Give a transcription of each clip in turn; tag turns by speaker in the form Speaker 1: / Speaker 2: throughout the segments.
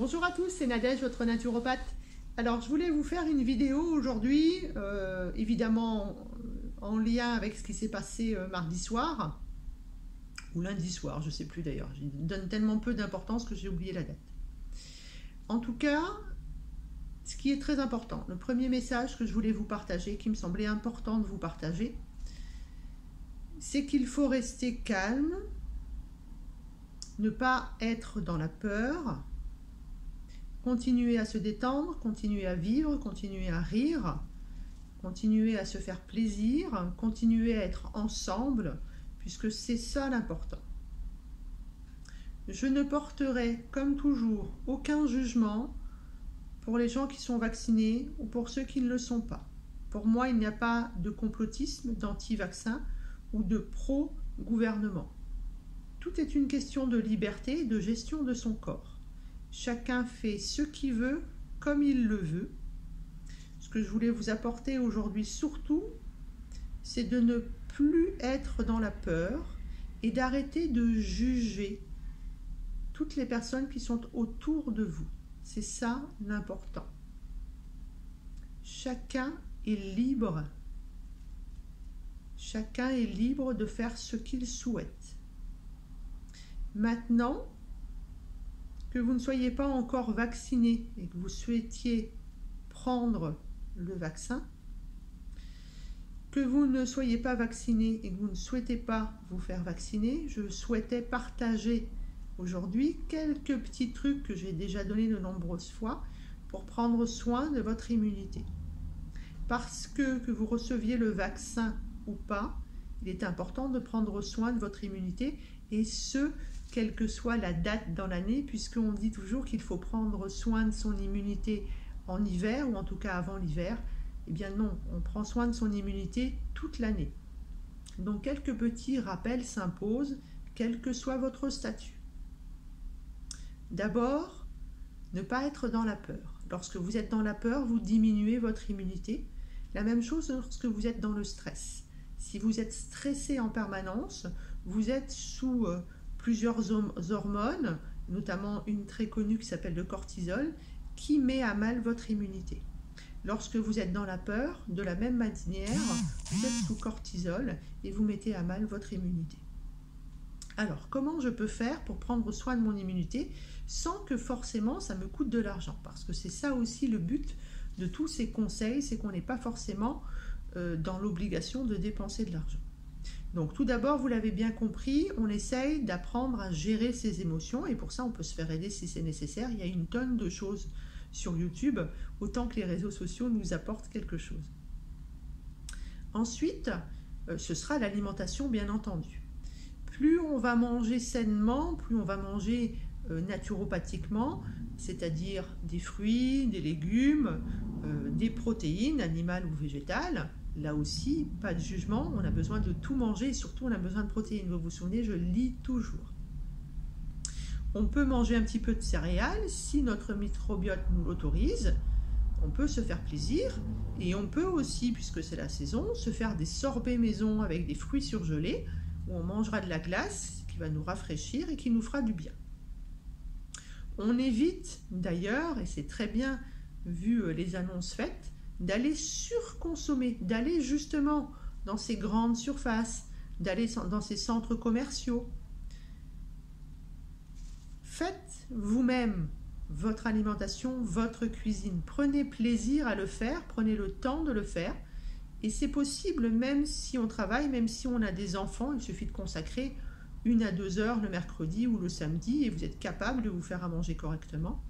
Speaker 1: Bonjour à tous, c'est Nadège, votre naturopathe. Alors, je voulais vous faire une vidéo aujourd'hui, évidemment en lien avec ce qui s'est passé mardi soir, ou lundi soir, je ne sais plus d'ailleurs. Je donne tellement peu d'importance que j'ai oublié la date. En tout cas, ce qui est très important, le premier message que je voulais vous partager, qui me semblait important de vous partager, c'est qu'il faut rester calme, ne pas être dans la peur, continuer à se détendre, continuer à vivre, continuer à rire, continuer à se faire plaisir, continuer à être ensemble, puisque c'est ça l'important. Je ne porterai, comme toujours, aucun jugement pour les gens qui sont vaccinés ou pour ceux qui ne le sont pas. Pour moi, il n'y a pas de complotisme, d'anti-vaccin ou de pro-gouvernement. Tout est une question de liberté et de gestion de son corps. Chacun fait ce qu'il veut, comme il le veut. Ce que je voulais vous apporter aujourd'hui surtout, c'est de ne plus être dans la peur et d'arrêter de juger toutes les personnes qui sont autour de vous. C'est ça l'important. Chacun est libre. Chacun est libre de faire ce qu'il souhaite. Maintenant, que vous ne soyez pas encore vacciné et que vous souhaitiez prendre le vaccin, que vous ne soyez pas vacciné et que vous ne souhaitez pas vous faire vacciner, je souhaitais partager aujourd'hui quelques petits trucs que j'ai déjà donnés de nombreuses fois pour prendre soin de votre immunité. Parce que vous receviez le vaccin ou pas, il est important de prendre soin de votre immunité, et ce, quelle que soit la date dans l'année, puisqu'on dit toujours qu'il faut prendre soin de son immunité en hiver, ou en tout cas avant l'hiver. Eh bien non, on prend soin de son immunité toute l'année. Donc quelques petits rappels s'imposent, quel que soit votre statut. D'abord, ne pas être dans la peur. Lorsque vous êtes dans la peur, vous diminuez votre immunité. La même chose lorsque vous êtes dans le stress. Si vous êtes stressé en permanence, vous êtes sous plusieurs hormones, notamment une très connue qui s'appelle le cortisol, qui met à mal votre immunité. Lorsque vous êtes dans la peur, de la même manière, vous êtes sous cortisol et vous mettez à mal votre immunité. Alors, comment je peux faire pour prendre soin de mon immunité sans que forcément ça me coûte de l'argent? Parce que c'est ça aussi le but de tous ces conseils, c'est qu'on n'est pas forcément dans l'obligation de dépenser de l'argent. Donc tout d'abord, vous l'avez bien compris, on essaye d'apprendre à gérer ses émotions, et pour ça on peut se faire aider si c'est nécessaire. Il y a une tonne de choses sur YouTube, autant que les réseaux sociaux nous apportent quelque chose. Ensuite, ce sera l'alimentation, bien entendu. Plus on va manger sainement, plus on va manger naturopathiquement, c'est-à-dire des fruits, des légumes, des protéines, animales ou végétales. Là aussi, pas de jugement, on a besoin de tout manger et surtout on a besoin de protéines. Vous vous souvenez, je lis toujours. On peut manger un petit peu de céréales si notre microbiote nous l'autorise. On peut se faire plaisir et on peut aussi, puisque c'est la saison, se faire des sorbets maison avec des fruits surgelés où on mangera de la glace qui va nous rafraîchir et qui nous fera du bien. On évite d'ailleurs, et c'est très bien vu les annonces faites, d'aller surconsommer, d'aller justement dans ces grandes surfaces, d'aller dans ces centres commerciaux. Faites vous-même votre alimentation, votre cuisine. Prenez plaisir à le faire, prenez le temps de le faire. Et c'est possible même si on travaille, même si on a des enfants, il suffit de consacrer 1 à 2 heures le mercredi ou le samedi et vous êtes capable de vous faire à manger correctement.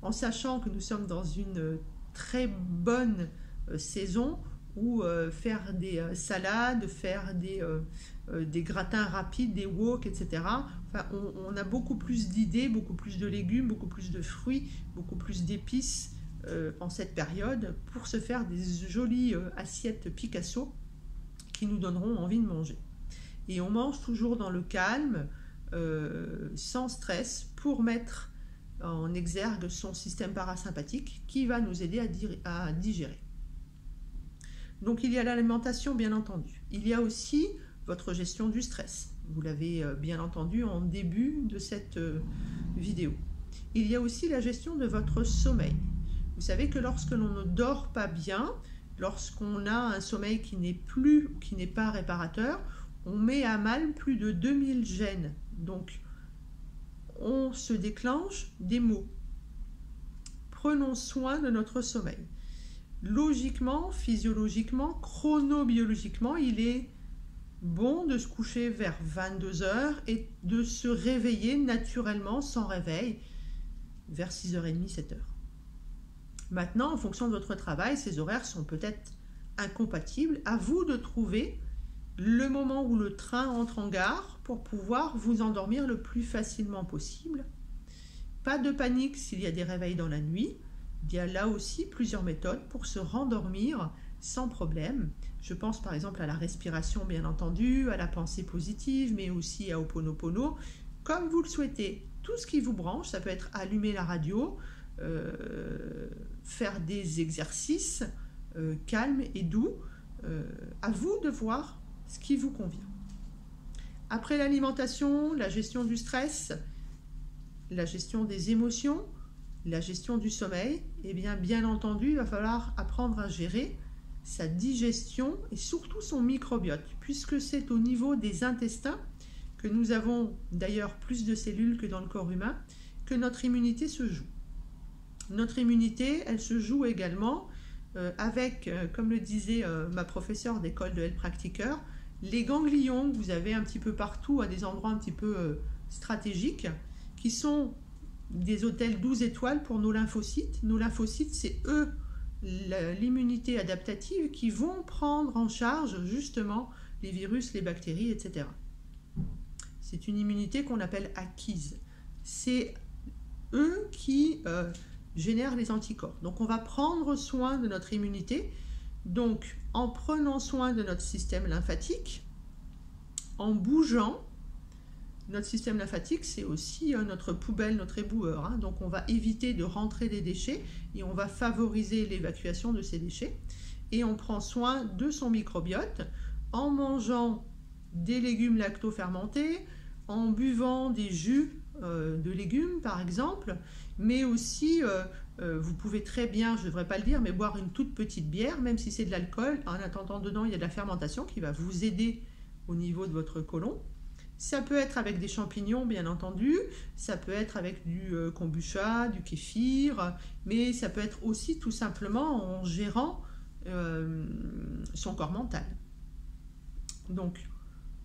Speaker 1: En sachant que nous sommes dans une très bonne saison où faire des salades, faire des gratins rapides, des wok, etc. Enfin, on a beaucoup plus d'idées, beaucoup plus de légumes, beaucoup plus de fruits, beaucoup plus d'épices en cette période pour se faire des jolies assiettes Picasso qui nous donneront envie de manger. Et on mange toujours dans le calme, sans stress, pour mettre en exergue son système parasympathique qui va nous aider à digérer. Donc il y a l'alimentation, bien entendu. Il y a aussi votre gestion du stress. Vous l'avez bien entendu en début de cette vidéo. il y a aussi la gestion de votre sommeil. Vous savez que lorsque l'on ne dort pas bien, lorsqu'on a un sommeil qui n'est pas réparateur, on met à mal plus de 2000 gènes. Donc, on se déclenche des maux. Prenons soin de notre sommeil. Logiquement, physiologiquement, chronobiologiquement, il est bon de se coucher vers 22 heures et de se réveiller naturellement sans réveil vers 6h30, 7h. Maintenant, en fonction de votre travail, ces horaires sont peut-être incompatibles. À vous de trouver le moment où le train entre en gare pour pouvoir vous endormir le plus facilement possible. Pas de panique s'il y a des réveils dans la nuit. Il y a là aussi plusieurs méthodes pour se rendormir sans problème. Je pense par exemple à la respiration, bien entendu, à la pensée positive, mais aussi à Ho'oponopono, comme vous le souhaitez. Tout ce qui vous branche, ça peut être allumer la radio, faire des exercices calmes et doux. À vous de voir ce qui vous convient. Après l'alimentation, la gestion du stress, la gestion des émotions, la gestion du sommeil, eh bien entendu, il va falloir apprendre à gérer sa digestion et surtout son microbiote, puisque c'est au niveau des intestins que nous avons d'ailleurs plus de cellules que dans le corps humain, que notre immunité se joue. Notre immunité, elle se joue également avec, comme le disait ma professeure d'école de Heilpraktiker, les ganglions que vous avez un petit peu partout à des endroits un petit peu stratégiques, qui sont des hôtels 12 étoiles pour nos lymphocytes. Nos lymphocytes, c'est eux, l'immunité adaptative, qui vont prendre en charge justement les virus, les bactéries, etc. C'est une immunité qu'on appelle acquise. C'est eux qui génèrent les anticorps. Donc on va prendre soin de notre immunité, donc en prenant soin de notre système lymphatique, en bougeant. Notre système lymphatique, c'est aussi notre poubelle, notre éboueur. Donc on va éviter de rentrer des déchets et on va favoriser l'évacuation de ces déchets. Et on prend soin de son microbiote en mangeant des légumes lacto-fermentés, en buvant des jus de légumes par exemple, mais aussi vous pouvez très bien, je ne devrais pas le dire, mais boire une toute petite bière, même si c'est de l'alcool. En attendant, dedans il y a de la fermentation qui va vous aider au niveau de votre côlon. Ça peut être avec des champignons, bien entendu, ça peut être avec du kombucha, du kéfir, mais ça peut être aussi tout simplement en gérant son corps mental. Donc,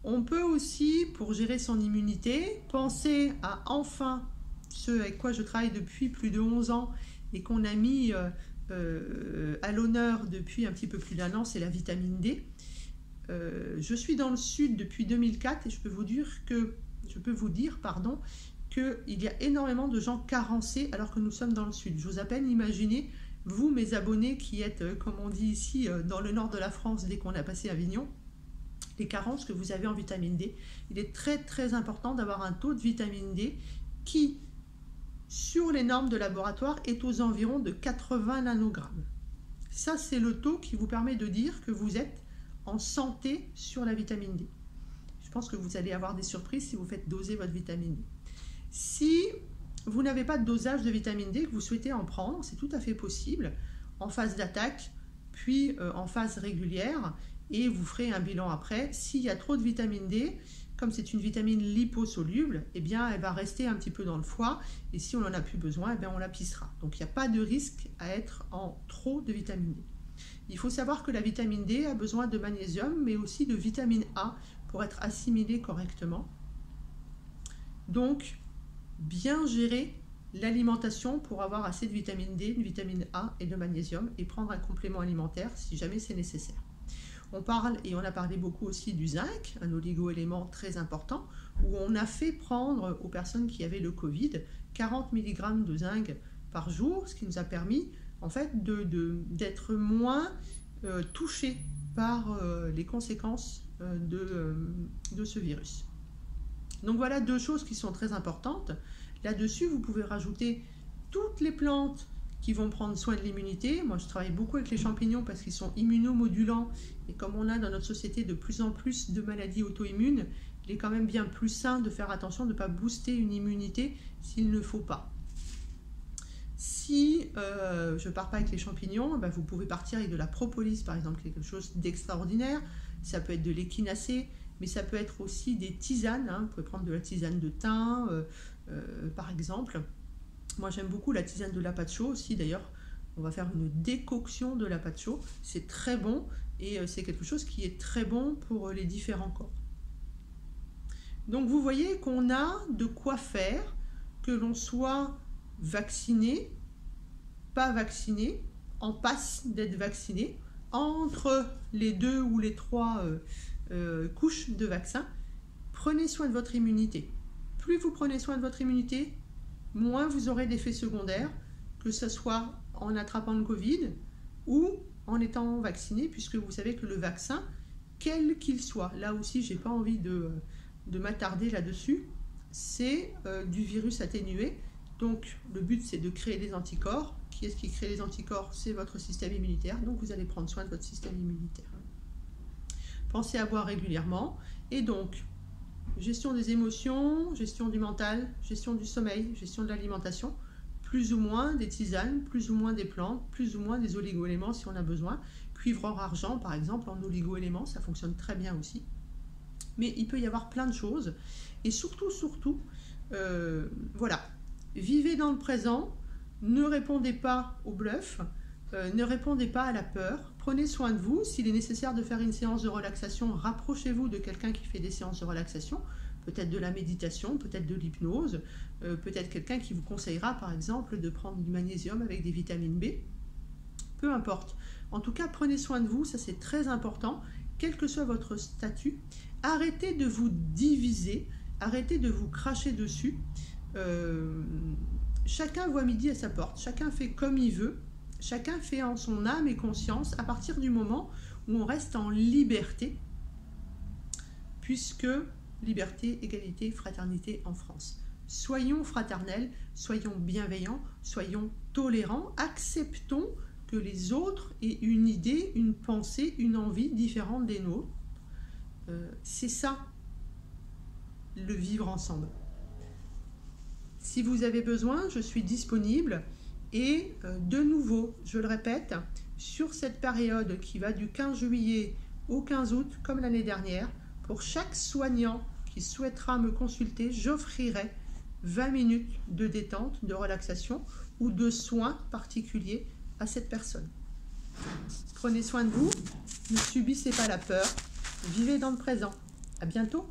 Speaker 1: on peut aussi, pour gérer son immunité, penser à enfin ce avec quoi je travaille depuis plus de 11 ans et qu'on a mis à l'honneur depuis un petit peu plus d'1 an, c'est la vitamine D. Je suis dans le sud depuis 2004 et je peux vous dire qu'il y a énormément de gens carencés alors que nous sommes dans le sud. J'ose à peine imaginer, vous mes abonnés qui êtes, comme on dit ici, dans le nord de la France dès qu'on a passé Avignon, les carences que vous avez en vitamine D. Il est très très important d'avoir un taux de vitamine D qui, sur les normes de laboratoire, est aux environs de 80 nanogrammes. Ça, c'est le taux qui vous permet de dire que vous êtes en santé sur la vitamine D. Je pense que vous allez avoir des surprises si vous faites doser votre vitamine D. Si vous n'avez pas de dosage de vitamine D, que vous souhaitez en prendre, c'est tout à fait possible, en phase d'attaque, puis en phase régulière, et vous ferez un bilan après. S'il y a trop de vitamine D, comme c'est une vitamine liposoluble, eh bien, elle va rester un petit peu dans le foie, et si on n'en a plus besoin, eh bien, on la pissera. Donc il n'y a pas de risque à être en trop de vitamine D. Il faut savoir que la vitamine D a besoin de magnésium, mais aussi de vitamine A pour être assimilée correctement. Donc, bien gérer l'alimentation pour avoir assez de vitamine D, de vitamine A et de magnésium, et prendre un complément alimentaire si jamais c'est nécessaire. On parle, et on a parlé beaucoup aussi du zinc, un oligo-élément très important, où on a fait prendre aux personnes qui avaient le Covid 40 mg de zinc par jour, ce qui nous a permis en fait d'être moins touchés par les conséquences de ce virus. Donc voilà deux choses qui sont très importantes. Là-dessus, vous pouvez rajouter toutes les plantes qui vont prendre soin de l'immunité. Moi, je travaille beaucoup avec les champignons parce qu'ils sont immunomodulants. Et comme on a dans notre société de plus en plus de maladies auto-immunes, il est quand même bien plus sain de faire attention de ne pas booster une immunité s'il ne faut pas. Si je ne pars pas avec les champignons, vous pouvez partir avec de la propolis, par exemple, quelque chose d'extraordinaire. Ça peut être de l'échinacée, mais ça peut être aussi des tisanes. Vous pouvez prendre de la tisane de thym, par exemple. Moi, j'aime beaucoup la tisane de l'apacho aussi. D'ailleurs, on va faire une décoction de l'apacho. C'est très bon et c'est quelque chose qui est très bon pour les différents corps. Donc, vous voyez qu'on a de quoi faire, que l'on soit vacciné, pas vacciné, en passe d'être vacciné, entre les 2 ou les 3 couches de vaccin. Prenez soin de votre immunité. Plus vous prenez soin de votre immunité, moins vous aurez d'effets secondaires, que ce soit en attrapant le Covid ou en étant vacciné, puisque vous savez que le vaccin, quel qu'il soit, là aussi j'ai pas envie de m'attarder là-dessus, c'est du virus atténué. Donc le but c'est de créer des anticorps. Qui est-ce qui crée les anticorps? C'est votre système immunitaire, donc vous allez prendre soin de votre système immunitaire. Pensez à boire régulièrement, et donc gestion des émotions, gestion du mental, gestion du sommeil, gestion de l'alimentation, plus ou moins des tisanes, plus ou moins des plantes, plus ou moins des oligo-éléments si on a besoin. Cuivre, or, argent par exemple en oligo-éléments, ça fonctionne très bien aussi. Mais il peut y avoir plein de choses, et surtout, voilà, vivez dans le présent, ne répondez pas au bluff, ne répondez pas à la peur, prenez soin de vous. S'il est nécessaire de faire une séance de relaxation, rapprochez-vous de quelqu'un qui fait des séances de relaxation, peut-être de la méditation, peut-être de l'hypnose, peut-être quelqu'un qui vous conseillera par exemple de prendre du magnésium avec des vitamines B, peu importe. En tout cas, prenez soin de vous, ça c'est très important, quel que soit votre statut. Arrêtez de vous diviser, arrêtez de vous cracher dessus. Chacun voit midi à sa porte, chacun fait comme il veut, chacun fait en son âme et conscience à partir du moment où on reste en liberté, puisque liberté, égalité, fraternité en France. Soyons fraternels, soyons bienveillants, soyons tolérants, acceptons que les autres aient une idée, une pensée, une envie différente des nôtres. C'est ça, le vivre ensemble. Si vous avez besoin, je suis disponible. Et de nouveau, je le répète, sur cette période qui va du 15 juillet au 15 août, comme l'année dernière, pour chaque soignant qui souhaitera me consulter, j'offrirai 20 minutes de détente, de relaxation ou de soins particuliers à cette personne. Prenez soin de vous, ne subissez pas la peur, vivez dans le présent. À bientôt.